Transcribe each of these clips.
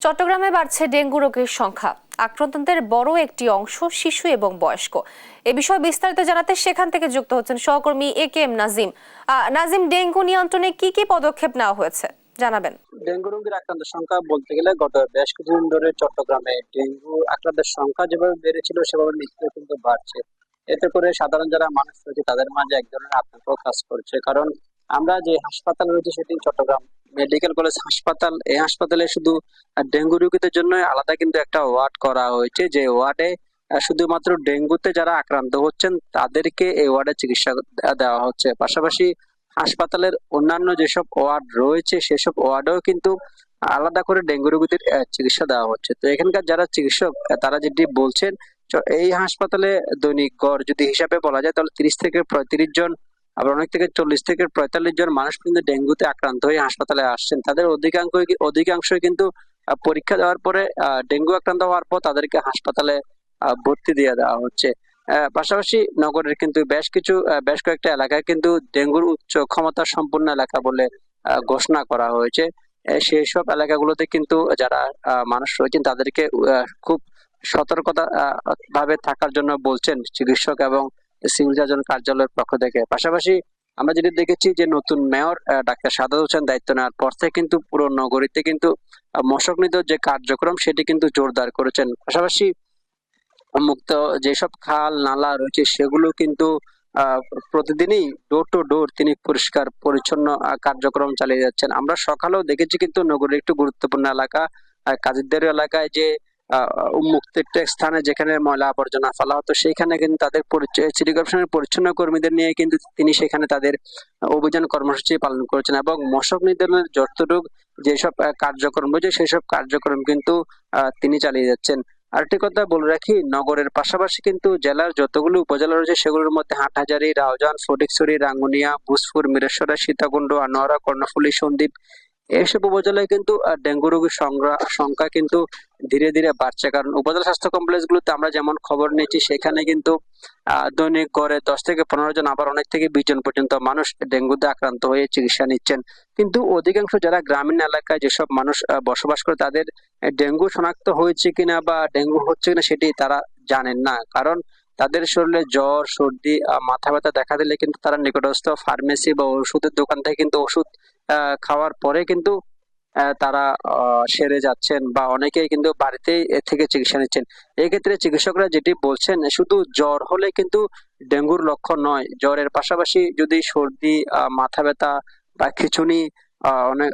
চট্টগ্রামে বাড়ছে ডেঙ্গু রোগের সংখ্যা। আক্রান্তদের বড় একটি অংশ শিশু এবং বয়স্ক। এ বিষয়ে বিস্তারিত জানাতে সেখান থেকে যুক্ত হচ্ছেন সহকর্মী এ.কে.এম. নাজিম। নাজিম, ডেঙ্গু নিয়ন্ত্রণে কি কি পদক্ষেপ নেওয়া হয়েছে জানাবেন? ডেঙ্গু রোগীর আক্রান্তের সংখ্যা বলতে গেলে গত বেশ কিছুদিন ধরে চট্টগ্রামে ডেঙ্গু আক্রান্তের সংখ্যা যেভাবে বেড়েছিল সেভাবে মৃত্যু কিন্তু বাড়ছে। এতে করে সাধারণ যারা মানুষ রয়েছে তাদের মাঝে এক ধরনের আতঙ্ক কাজ করছে, কারণ আমরা যে হাসপাতাল রয়েছে সেটি চট্টগ্রাম মেডিকেল কলেজ হাসপাতাল। এই হাসপাতালে শুধু ডেঙ্গু রোগীদের জন্য আলাদা কিন্তু একটা ওয়ার্ড করা হয়েছে, যে ওয়ার্ডে শুধুমাত্র ডেঙ্গুতে যারা আক্রান্ত হচ্ছেন তাদেরকে এই ওয়ার্ডে চিকিৎসা দেওয়া হচ্ছে। পাশাপাশি হাসপাতালের অন্যান্য যেসব ওয়ার্ড রয়েছে সেসব ওয়ার্ডেও কিন্তু আলাদা করে ডেঙ্গু রোগীদের চিকিৎসা দেওয়া হচ্ছে। তো এখানকার যারা চিকিৎসক তারা যেটি বলছেন, এই হাসপাতালে দৈনিক গড় যদি হিসাবে বলা যায় তাহলে 30 থেকে 35 জন, আবার অনেক থেকে 40 থেকে 45 জন মানুষ কিন্তু ডেঙ্গুতে আক্রান্ত হয়ে হাসপাতালে আসছেন। তাদের অধিকাংশই কিন্তু পরীক্ষা দেওয়ার পরে ডেঙ্গু আক্রান্ত হওয়ার পর তাদেরকে হাসপাতালে ভর্তি দিয়ে দেওয়া হচ্ছে। পাশাপাশি নগরের কিন্তু বেশ কয়েকটা এলাকায় কিন্তু ডেঙ্গুর উচ্চ ক্ষমতা সম্পন্ন এলাকা বলে ঘোষণা করা হয়েছে। সেই সব এলাকাগুলোতে কিন্তু যারা মানুষ রয়েছেন তাদেরকে খুব সতর্কতা ভাবে থাকার জন্য বলছেন চিকিৎসক এবং সিভিল সার্জন কার্যালয়ের পক্ষ থেকে। পাশাপাশি আমরা যেটি দেখেছি যে নতুন মেয়র ডাক্তার সাদাত হোসেন দায়িত্ব নেওয়ার পর থেকে কিন্তু পুরো নগরীতে কিন্তু মশক নিধন যে কার্যক্রম সেটি কিন্তু জোরদার করেছেন। পাশাপাশি মুক্ত যেসব খাল নালা রয়েছে সেগুলো কিন্তু প্রতিদিনই ডোর টু ডোর তিনি পরিষ্কার পরিচ্ছন্ন কার্যক্রম চালিয়ে যাচ্ছেন। আমরা সকালেও দেখেছি কিন্তু নগরের একটু গুরুত্বপূর্ণ এলাকা কাজীদের এলাকায় যে উন্মুক্ত একটা স্থানে যেখানে ময়লা আবর্জনা ফেলা হতো সেখানে কিন্তু তাদের সিটি কর্পোরেশনের পরিচ্ছন্ন কর্মীদের নিয়ে কিন্তু তিনি সেখানে তাদের অভিযান কর্মসূচি পালন করেছেন এবং মশক নিধনের যতটুকু যেসব কার্যক্রম রয়েছে সেসব কার্যক্রম কিন্তু তিনি চালিয়ে যাচ্ছেন। আরেকটি কথা বলে রাখি, নগরের পাশাপাশি কিন্তু জেলার যতগুলো উপজেলা রয়েছে সেগুলোর মধ্যে হাটহাজারী, রাউজান, ফটিকছড়ি, রাঙ্গুনিয়া, ভূজপুর, মিরেশ্বরা, সীতাকুণ্ড, আনোয়ারা, কর্ণফুলী, সন্দ্বীপ এইসব উপজেলায় কিন্তু ডেঙ্গু রোগীর সংখ্যা কিন্তু ধীরে ধীরে বাড়ছে। কারণ উপজেলা স্বাস্থ্য কমপ্লেক্স গুলোতে আমরা যেমন খবর নিয়েছি সেখানে কিন্তু দৈনিক গড়ে 10 থেকে 15 জন, আবার অনেক থেকে 20 জন পর্যন্ত মানুষ ডেঙ্গুতে আক্রান্ত হয়ে চিকিৎসা নিচ্ছেন। কিন্তু অধিকাংশ যারা গ্রামীণ এলাকায় যেসব মানুষ বসবাস করে তাদের ডেঙ্গু শনাক্ত হয়েছে কিনা বা ডেঙ্গু হচ্ছে কিনা সেটি তারা জানেন না। কারণ তাদের শরীরে জ্বর, সর্দি, মাথা ব্যথা দেখা দিলে কিন্তু তারা নিকটস্থ ফার্মেসি বা ওষুধের দোকান থেকে কিন্তু ওষুধ খাওয়ার পরে কিন্তু তারা সেরে যাচ্ছেন বা অনেকেই কিন্তু বাড়িতেই এর থেকে চিকিৎসা নিচ্ছেন। এক্ষেত্রে চিকিৎসকরা যেটি বলছেন, শুধু জ্বর হলে কিন্তু ডেঙ্গুর লক্ষণ নয়, জ্বরের পাশাপাশি যদি সর্দি, মাথা ব্যথা বা খিঁচুনি, অনেক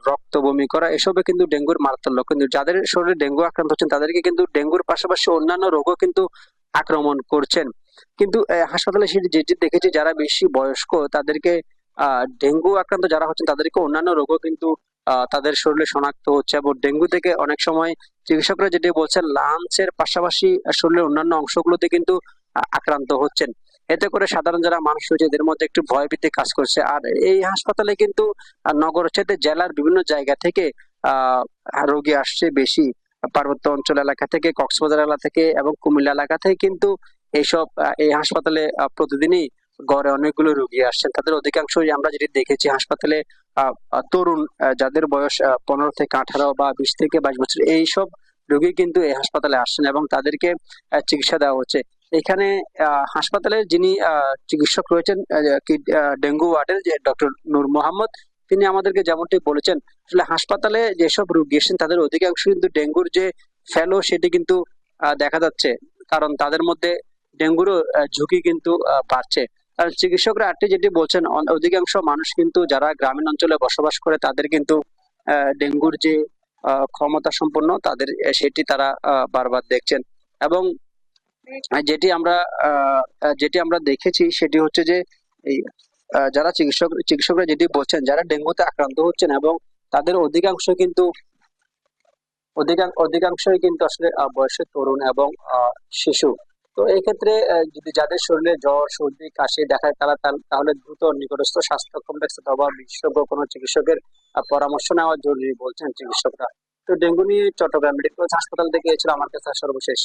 রক্ত বমি করা এসবে কিন্তু ডেঙ্গুর মারাত্মক লক্ষণ। কিন্তু যাদের শরীরে ডেঙ্গু আক্রান্ত হচ্ছেন তাদেরকে কিন্তু ডেঙ্গুর পাশাপাশি অন্যান্য রোগও কিন্তু আক্রমণ করছেন। কিন্তু হাসপাতালে সেটি যেটি দেখেছি, যারা বেশি বয়স্ক তাদেরকে ডেঙ্গু আক্রান্ত যারা হচ্ছেন তাদেরকে অন্যান্য রোগও কিন্তু তাদের শরীরে শনাক্ত হচ্ছে এবং ডেঙ্গু থেকে অনেক সময় চিকিৎসকরা যেটি বলছেন লাঞ্চের পাশাপাশি শরীরের অন্যান্য অংশগুলোতে কিন্তু আক্রান্ত হচ্ছেন। এতে করে সাধারণ যারা মানুষ রয়েছে এদের মধ্যে একটু ভয়ভীতি কাজ করছে। আর এই হাসপাতালে কিন্তু নগর ছেড়ে জেলার বিভিন্ন জায়গা থেকে রোগী আসছে বেশি। পার্বত্য অঞ্চল এলাকা থেকে, কক্সবাজার এলাকা থেকে এবং কুমিল্লা এলাকা থেকে কিন্তু এই হাসপাতালে প্রতিদিনই গড়ে অনেকগুলো রোগী আসছেন। তাদের অধিকাংশই আমরা যেটি দেখেছি হাসপাতালে তরুণ, যাদের বয়স 15 থেকে 18 বা 20 থেকে 22 বছর এইসব রোগী কিন্তু এই হাসপাতালে আসছেন এবং তাদেরকে চিকিৎসা দেওয়া হচ্ছে। এখানে হাসপাতালে যিনি চিকিৎসক রয়েছেন ডেঙ্গু ওয়ার্ডের, যে ডক্টর নূর মোহাম্মদ, তিনি আমাদেরকে যেমনটি বলেছেন, আসলে হাসপাতালে যেসব রোগী এসেছেন তাদের অধিকাংশ কিন্তু ডেঙ্গুর যে ফেলো সেটি কিন্তু দেখা যাচ্ছে, কারণ তাদের মধ্যে ডেঙ্গুর ঝুঁকি কিন্তু বাড়ছে। আর চিকিৎসকরা আরটি যেটি বলছেন, অধিকাংশ মানুষ কিন্তু যারা গ্রামীণ অঞ্চলে বসবাস করে তাদের কিন্তু ডেঙ্গুর যে ক্ষমতা সম্পন্ন তাদের সেটি তারা বারবার দেখছেন। এবং যেটি আমরা দেখেছি সেটি হচ্ছে যে এই যারা চিকিৎসকরা যেটি বলছেন, যারা ডেঙ্গুতে আক্রান্ত হচ্ছেন এবং তাদের অধিকাংশই কিন্তু আসলে বয়সে তরুণ এবং শিশু। তো এই ক্ষেত্রে যদি যাদের শরীরে জ্বর, সর্দি, কাশি দেখায় তাহলে দ্রুত নিকটস্থ স্বাস্থ্য কমপ্লেক্স অথবা বিশেষজ্ঞ কোনো চিকিৎসকের পরামর্শ নেওয়া জরুরি বলছেন চিকিৎসকরা। তো ডেঙ্গু নিয়ে চট্টগ্রাম মেডিকেল কলেজ হাসপাতাল থেকে ছিল আমার কাছে সর্বশেষ।